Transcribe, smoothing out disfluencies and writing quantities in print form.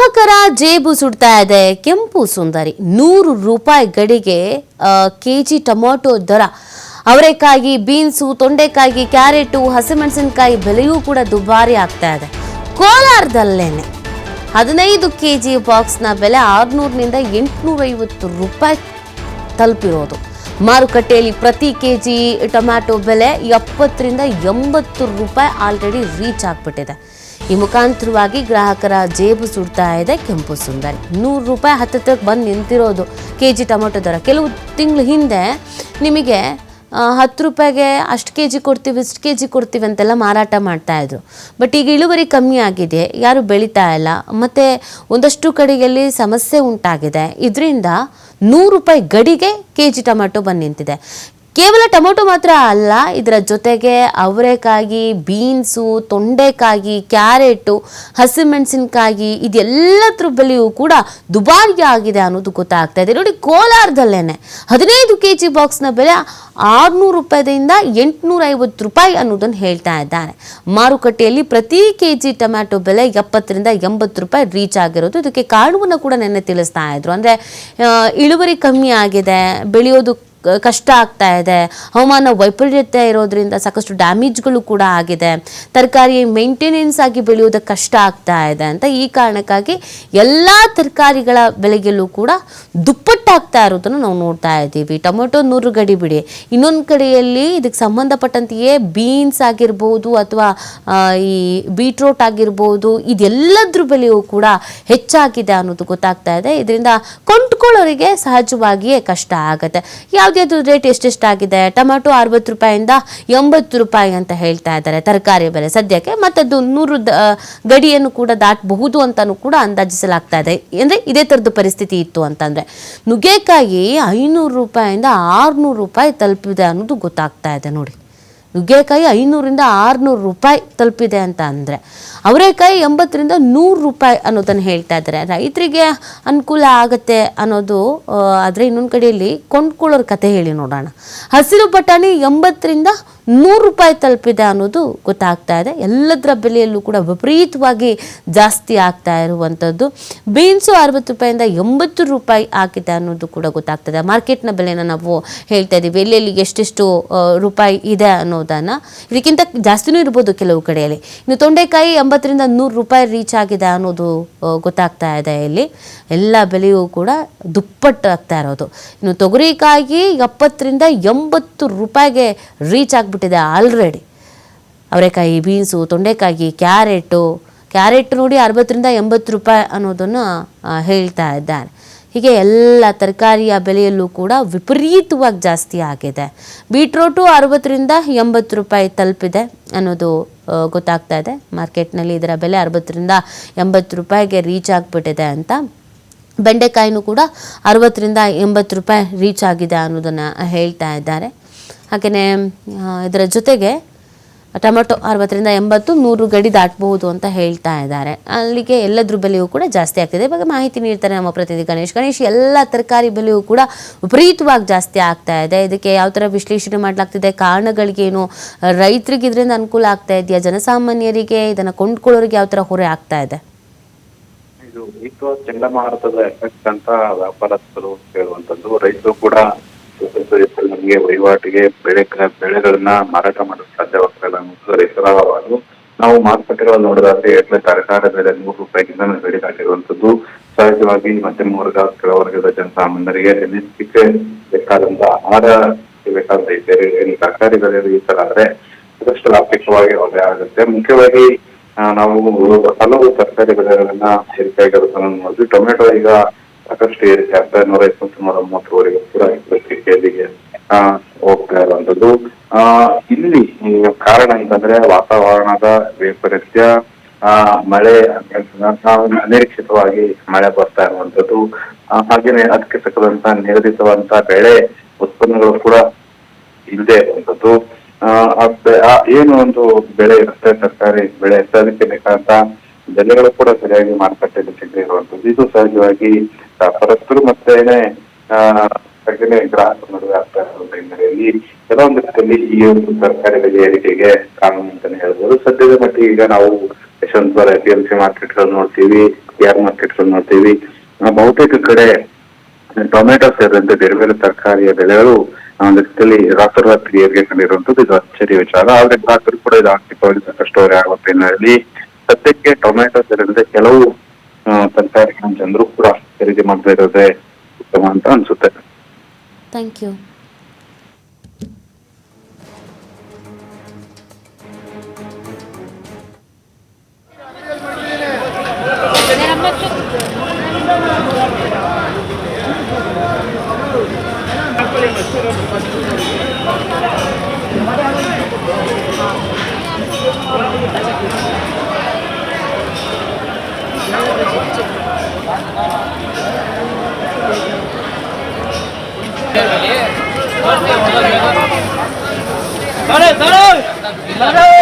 ಗ್ರಾಹಕರ ಜೇಬು ಸುಡ್ತಾ ಇದೆ ಕೆಂಪು ಸುಂದರಿ. 100 ರೂಪಾಯಿ ಗಡಿಗೆ ಕೆಜಿ ಟೊಮೊಟೊ ದರ. ಅವರೆಕಾಯಿ, ಬೀನ್ಸು, ತೊಂಡೆಕಾಯಿ, ಕ್ಯಾರೆಟು, ಹಸಿಮೆಣಸಿನಕಾಯಿ ಬೆಲೆಯೂ ಕೂಡ ದುಬಾರಿ ಆಗ್ತಾ ಇದೆ. ಕೋಲಾರದಲ್ಲೇನೆ 15 ಕೆಜಿ ಬಾಕ್ಸ್ನ ಬೆಲೆ 600ನಿಂದ 850 ರೂಪಾಯಿ ತಲುಪಿರೋದು. ಮಾರುಕಟ್ಟೆಯಲ್ಲಿ ಪ್ರತಿ ಕೆಜಿ ಟೊಮ್ಯಾಟೊ ಬೆಲೆ 70ರಿಂದ 80 ರೂಪಾಯಿ ಆಲ್ರೆಡಿ ರೀಚ್ ಆಗ್ಬಿಟ್ಟಿದೆ. ಈ ಮುಖಾಂತರವಾಗಿ ಗ್ರಾಹಕರ ಜೇಬು ಸುಡ್ತಾ ಇದೆ ಕೆಂಪು ಸುಂದರಿ. 100 ರೂಪಾಯಿ ಹತ್ತಕ್ಕೆ ಬಂದು ನಿಂತಿರೋದು ಕೆಜಿ ಟೊಮೊಟೊ ದರ. ಕೆಲವು ತಿಂಗಳ ಹಿಂದೆ ನಿಮಗೆ 10 ರೂಪಾಯಿಗೆ ಅಷ್ಟು ಕೆಜಿ ಕೊಡ್ತೀವಿ, ಇಷ್ಟು ಕೆಜಿ ಕೊಡ್ತೀವಿ ಅಂತೆಲ್ಲ ಮಾರಾಟ ಮಾಡ್ತಾ ಇದ್ರು. ಬಟ್ ಈಗ ಇಳುವರಿ ಕಮ್ಮಿ ಆಗಿದೆ, ಯಾರು ಬೆಳೀತಾ ಇಲ್ಲ, ಮತ್ತು ಒಂದಷ್ಟು ಕಡೆಯಲ್ಲಿ ಸಮಸ್ಯೆ ಉಂಟಾಗಿದೆ. ಇದರಿಂದ 100 ರೂಪಾಯಿ ಗಡಿಗೆ ಕೆಜಿ ಟೊಮೆಟೊ ಬಂದು ನಿಂತಿದೆ. ಕೇವಲ ಟೊಮೊಟೊ ಮಾತ್ರ ಅಲ್ಲ, ಇದರ ಜೊತೆಗೆ ಅವರೆಕಾಯಿ, ಬೀನ್ಸು, ತೊಂಡೆಕಾಯಿ, ಕ್ಯಾರೆಟು, ಹಸಿಮೆಣಸಿನಕಾಯಿ ಇದೆಲ್ಲದ್ರ ಬೆಲೆಯೂ ಕೂಡ ದುಬಾರಿ ಆಗಿದೆ ಅನ್ನೋದು ಗೊತ್ತಾಗ್ತಾ ಇದೆ. ನೋಡಿ, ಕೋಲಾರದಲ್ಲೇನೆ 15 ಕೆಜಿ ಬಾಕ್ಸ್ನ ಬೆಲೆ 600 ರೂಪಾಯಿದಿಂದ 850 ರೂಪಾಯಿ ಅನ್ನೋದನ್ನು ಹೇಳ್ತಾ ಇದ್ದಾರೆ. ಮಾರುಕಟ್ಟೆಯಲ್ಲಿ ಪ್ರತಿ ಕೆಜಿ ಟೊಮ್ಯಾಟೊ ಬೆಲೆ 70ರಿಂದ 80 ರೂಪಾಯಿ ರೀಚ್ ಆಗಿರೋದು. ಇದಕ್ಕೆ ಕಾರಣವನ್ನು ಕೂಡ ನೆನ್ನೆ ತಿಳಿಸ್ತಾ ಇದ್ರು. ಅಂದರೆ ಇಳುವರಿ ಕಮ್ಮಿ ಆಗಿದೆ, ಬೆಳೆಯೋದು ಕಷ್ಟ ಆಗ್ತಾ ಇದೆ, ಹವಾಮಾನ ವೈಪರೀತ್ಯ ಇರೋದ್ರಿಂದ ಸಾಕಷ್ಟು ಡ್ಯಾಮೇಜ್ಗಳು ಕೂಡ ಆಗಿದೆ, ತರಕಾರಿ ಮೇಂಟೆನೆನ್ಸ್ ಆಗಿ ಬೆಳೆಯೋದಕ್ಕೆ ಕಷ್ಟ ಆಗ್ತಾ ಇದೆ ಅಂತ ಈ ಕಾರಣಕ್ಕಾಗಿ ಎಲ್ಲ ತರಕಾರಿಗಳ ಬೆಲೆಗೆಲ್ಲೂ ಕೂಡ ದುಪ್ಪಟ್ಟಾಗ್ತಾ ಇರೋದನ್ನು ನಾವು ನೋಡ್ತಾ ಇದ್ದೀವಿ. ಟೊಮೊಟೊ 100 ಗಡಿ ಬಿಡಿ, ಇನ್ನೊಂದು ಕಡೆಯಲ್ಲಿ ಇದಕ್ಕೆ ಸಂಬಂಧಪಟ್ಟಂತೆಯೇ ಬೀನ್ಸ್ ಆಗಿರ್ಬೋದು ಅಥವಾ ಈ ಬೀಟ್ರೋಟ್ ಆಗಿರ್ಬೋದು ಇದೆಲ್ಲದ್ರ ಬೆಲೆಯೂ ಕೂಡ ಹೆಚ್ಚಾಗಿದೆ ಅನ್ನೋದು ಗೊತ್ತಾಗ್ತಾ ಇದೆ. ಇದರಿಂದ ಕೊಂಡ್ಕೊಳ್ಳೋರಿಗೆ ಸಹಜವಾಗಿಯೇ ಕಷ್ಟ ಆಗುತ್ತೆ. ಯಾವ್ದು ರೇಟ್ ಎಷ್ಟೆಷ್ಟಾಗಿದೆ? ಟೊಮ್ಯಾಟೊ 60 ರೂಪಾಯಿಂದ 80 ರೂಪಾಯಿ ಅಂತ ಹೇಳ್ತಾ ಇದ್ದಾರೆ ತರಕಾರಿ ಬೆಲೆ ಸದ್ಯಕ್ಕೆ. ಮತ್ತದು 100 ಗಡಿಯನ್ನು ಕೂಡ ದಾಟಬಹುದು ಅಂತಾನು ಕೂಡ ಅಂದಾಜಿಸಲಾಗ್ತಾ ಇದೆ. ಅಂದರೆ ಇದೇ ಥರದ್ದು ಪರಿಸ್ಥಿತಿ ಇತ್ತು ಅಂತಂದರೆ ನುಗ್ಗೆಕಾಯಿ 500 ರೂಪಾಯಿಂದ 600 ರೂಪಾಯಿ ತಲುಪಿದೆ ಅನ್ನೋದು ಗೊತ್ತಾಗ್ತಾ ಇದೆ. ನೋಡಿ, ನುಗ್ಗೆಕಾಯಿ 500ರಿಂದ 600 ರೂಪಾಯಿ ತಲುಪಿದೆ ಅಂತ ಅಂದರೆ ಅವರೆಕಾಯಿ 80ರಿಂದ 100 ರೂಪಾಯಿ ಅನ್ನೋದನ್ನು ಹೇಳ್ತಾ ಇದ್ದಾರೆ. ರೈತರಿಗೆ ಅನುಕೂಲ ಆಗುತ್ತೆ ಅನ್ನೋದು. ಆದರೆ ಇನ್ನೊಂದು ಕಡೆಯಲ್ಲಿ ಕೊಂಡ್ಕೊಳ್ಳೋರ ಕತೆ ಹೇಳಿ ನೋಡೋಣ. ಹಸಿರು ಬಟಾಣಿ 80ರಿಂದ 100 ರೂಪಾಯಿ ತಲುಪಿದೆ ಅನ್ನೋದು ಗೊತ್ತಾಗ್ತಾ ಇದೆ. ಎಲ್ಲದರ ಬೆಲೆಯಲ್ಲೂ ಕೂಡ ವಿಪರೀತವಾಗಿ ಜಾಸ್ತಿ ಆಗ್ತಾ ಇರುವಂಥದ್ದು. ಬೀನ್ಸು 60 ರೂಪಾಯಿಂದ 80 ರೂಪಾಯಿ ಆಗಿದೆ ಅನ್ನೋದು ಕೂಡ ಗೊತ್ತಾಗ್ತದೆ. ಮಾರ್ಕೆಟ್ನ ಬೆಲೆನ ನಾವು ಹೇಳ್ತಾ ಇದ್ದೀವಿ, ಎಲ್ಲೆಲ್ಲಿ ಎಷ್ಟೆಷ್ಟು ರೂಪಾಯಿ ಇದೆ ಅನ್ನೋದನ್ನು. ಇದಕ್ಕಿಂತ ಜಾಸ್ತಿನೂ ಇರ್ಬೋದು ಕೆಲವು ಕಡೆಯಲ್ಲಿ. ಇನ್ನು ತೊಂಡೆಕಾಯಿ 80ರಿಂದ 100 ರೂಪಾಯಿ ರೀಚ್ ಆಗಿದೆ ಅನ್ನೋದು ಗೊತ್ತಾಗ್ತಾ ಇದೆ. ಇಲ್ಲಿ ಎಲ್ಲ ಬೆಲೆಯೂ ಕೂಡ ದುಪ್ಪಟ್ಟು ಆಗ್ತಾ ಇರೋದು. ಇನ್ನು ತೊಗರಿಕಾಯಿ 70ರಿಂದ 80 ರೂಪಾಯಿಗೆ ರೀಚ್ ಆಗಿಬಿಟ್ಟಿದೆ ಆಲ್ರೆಡಿ. ಅವರೆಕಾಯಿ, ಬೀನ್ಸು, ತೊಂಡೆಕಾಯಿ, ಕ್ಯಾರೆಟ್ ನೋಡಿ 60ರಿಂದ 80 ರೂಪಾಯಿ ಅನ್ನೋದನ್ನು ಹೇಳ್ತಾ ಇದ್ದಾರೆ. ಹೀಗೆ ಎಲ್ಲ ತರಕಾರಿಯ ಬೆಲೆಯಲ್ಲೂ ಕೂಡ ವಿಪರೀತವಾಗಿ ಜಾಸ್ತಿ ಆಗಿದೆ. ಬೀಟ್ರೋಟು 60ರಿಂದ 80 ರೂಪಾಯಿ ತಲುಪಿದೆ ಅನ್ನೋದು ಗೊತ್ತಾಗ್ತಾ ಇದೆ. ಮಾರ್ಕೆಟ್ನಲ್ಲಿ ಇದರ ಬೆಲೆ 60ರಿಂದ 80 ರೂಪಾಯಿಗೆ ರೀಚ್ ಆಗಿಬಿಟ್ಟಿದೆ ಅಂತ. ಬೆಂಡೆಕಾಯಿನೂ ಕೂಡ 60ರಿಂದ 80 ರೂಪಾಯಿ ರೀಚ್ ಆಗಿದೆ ಅನ್ನೋದನ್ನು ಹೇಳ್ತಾ ಇದ್ದಾರೆ. ಹಾಗೆಯೇ ಇದರ ಜೊತೆಗೆ ಟೊಮೆಟೊ 60ರಿಂದ 80, 100 ಗಡಿ ದಾಟಬಹುದು ಅಂತ ಹೇಳ್ತಾ ಇದ್ದಾರೆ. ಅಲ್ಲಿಗೆ ಎಲ್ಲದ್ರ ಬೆಲೆಯೂ ಕೂಡ ಜಾಸ್ತಿ ಆಗ್ತಿದೆ. ಇವಾಗ ಮಾಹಿತಿ ನೀಡ್ತಾರೆ ನಮ್ಮ ಪ್ರತಿನಿಧಿ ಗಣೇಶ್. ಎಲ್ಲ ತರಕಾರಿ ಬೆಲೆಯೂ ಕೂಡ ವಿಪರೀತವಾಗಿ ಜಾಸ್ತಿ ಆಗ್ತಾ ಇದೆ. ಇದಕ್ಕೆ ಯಾವ ಥರ ವಿಶ್ಲೇಷಣೆ ಮಾಡಲಾಗ್ತಿದೆ, ಕಾರಣಗಳಿಗೇನು, ರೈತರಿಗೆ ಇದರಿಂದ ಅನುಕೂಲ ಆಗ್ತಾ ಇದೆಯಾ, ಜನಸಾಮಾನ್ಯರಿಗೆ ಇದನ್ನು ಕೊಂಡ್ಕೊಳ್ಳೋರಿಗೆ ಯಾವ ಥರ ಹೊರೆ ಆಗ್ತಾ ಇದೆ? ಇದು ಚಂಡಮಾರುತದ ಎಫೆಕ್ಟ್ ಅಂತ ವ್ಯಾಪಾರಸ್ಥರು ಹೇಳುವಂಥದ್ದು. ರೈತರು ಕೂಡ ನಮಗೆ ವಹಿವಾಟಿಗೆ ಬೆಳೆಗಳನ್ನ ಮಾರಾಟ ಮಾಡಲು ಸಾಧ್ಯವಾಗ್ತಾ ಇಲ್ಲ ಅನ್ನೋದು ರೈತರ ಅಹವಾಲು. ನಾವು ಮಾರುಕಟ್ಟೆಗಳಲ್ಲಿ ನೋಡೋದಾದ್ರೆ ಎಟ್ಲೆ ತರಕಾರಿ ಬೆಲೆ 100 ರೂಪಾಯಿಗಿಂತ ಬೆಳೆ ದಾಟಿರುವಂತದ್ದು. ಸಹಜವಾಗಿ ಮಧ್ಯಮ ವರ್ಗ, ಕೆಳವರ್ಗದ ಜನಸಾಮಾನ್ಯರಿಗೆ ದಿನನಿತ್ಯಕ್ಕೆ ಬೇಕಾದಂತ ಆಹಾರ ಬೇಕಾದಂತ ತರಕಾರಿ ಬೆಲೆ ಈ ತರ ಆದ್ರೆ ಅದಷ್ಟು ಲಾಭಿಕವಾಗಿ ಹೊರೆ ಆಗುತ್ತೆ. ಮುಖ್ಯವಾಗಿ ನಾವು ಹಲವು ತರಕಾರಿ ಬೆಲೆಗಳನ್ನ ಏರಿಕೆಯಾಗಿರೋದನ್ನ ನೋಡಿದ್ವಿ. ಟೊಮೆಟೊ ಈಗ ಸಾಕಷ್ಟು ಏರಿಕೆ ಆಗ್ತಾ 120, 130ವರೆಗೂ ಕೂಡ ಕೆಜಿಗೆ ಹೋಗ್ತಾ ಇರುವಂತದ್ದು. ಇಲ್ಲಿ ಕಾರಣ ಅಂತಂದ್ರೆ ವಾತಾವರಣದ ವೈಪರೀತ್ಯ, ಮಳೆ ಅನಿರೀಕ್ಷಿತವಾಗಿ ಮಳೆ ಬರ್ತಾ ಇರುವಂತದ್ದು. ಹಾಗೇನೆ ಅದಕ್ಕೆ ತಕ್ಕದಂತ ನಿಗದಿತವಂತ ಬೆಳೆ ಉತ್ಪನ್ನಗಳು ಕೂಡ ಇಲ್ಲದೆ ಇರುವಂತದ್ದು. ಏನು ಒಂದು ಬೆಳೆ ಇರುತ್ತೆ, ತರಕಾರಿ ಬೆಳೆ ಇರುತ್ತೆ, ಅದಕ್ಕೆ ಬೇಕಾದಂತ ಬೆಲೆಗಳು ಕೂಡ ಸರಿಯಾಗಿ ಮಾರುಕಟ್ಟೆಯಲ್ಲಿ ಸಿಗದೆ ಇರುವಂತದ್ದು. ಇದು ಸಹಜವಾಗಿ ವ್ಯಾಪಾರಸ್ಥರು ಮತ್ತೇನೆ ಹಾಗೆಯೇ ಗ್ರಾಹಕರ ನಡುವೆ ಆಗ್ತಾ ಇರುವಂತ ಹಿನ್ನೆಲೆಯಲ್ಲಿ ಕೆಲವೊಂದು ರೀತಿಯಲ್ಲಿ ಈ ಒಂದು ತರಕಾರಿ ಬೆಲೆ ಏರಿಕೆಗೆ ಕಾರಣ ಅಂತಾನೆ ಹೇಳ್ಬೋದು. ಸದ್ಯದ ಮಟ್ಟಿಗೆ ಈಗ ನಾವು ಯಶವಂತಪುರ APMC ಮಾರ್ಕೆಟ್ಗಳು ನೋಡ್ತೀವಿ, KR ಮಾರ್ಕೆಟ್ಗಳು ನೋಡ್ತೀವಿ. ಬಹುತೇಕ ಕಡೆ ಟೊಮೆಟೊ ಸೇರಿದಂತೆ ಬೇರೆ ಬೇರೆ ತರಕಾರಿಯ ಬೆಲೆಗಳು ಒಂದು ರೀತಿಯಲ್ಲಿ ರಾತ್ರೋರಾತ್ರಿ ಏರಿಕೆ ಕಂಡಿರುವಂತದ್ದು ಇದು ಅಚ್ಚರಿಯ ವಿಚಾರ. ಆದ್ರೆ ಗ್ರಾಹಕರು ಕೂಡ ಇದು ಆರ್ಥಿಕವಾಗಿ ಸಾಕಷ್ಟು ಹೊರೆ ಆಗುವ ಹಿನ್ನೆಲೆಯಲ್ಲಿ ಸದ್ಯಕ್ಕೆ ಟೊಮೆಟೊ ಸೇರಿದಂತೆ ಕೆಲವು ತರಕಾರಿಗಳ ಜನರು ಕೂಡ ಖರೀದಿ ಮಾಡ್ತಾ ಇರೋದೇ ಉತ್ತಮ ಅಂತ ಅನ್ಸುತ್ತೆ. Thank you. দাঁড়াও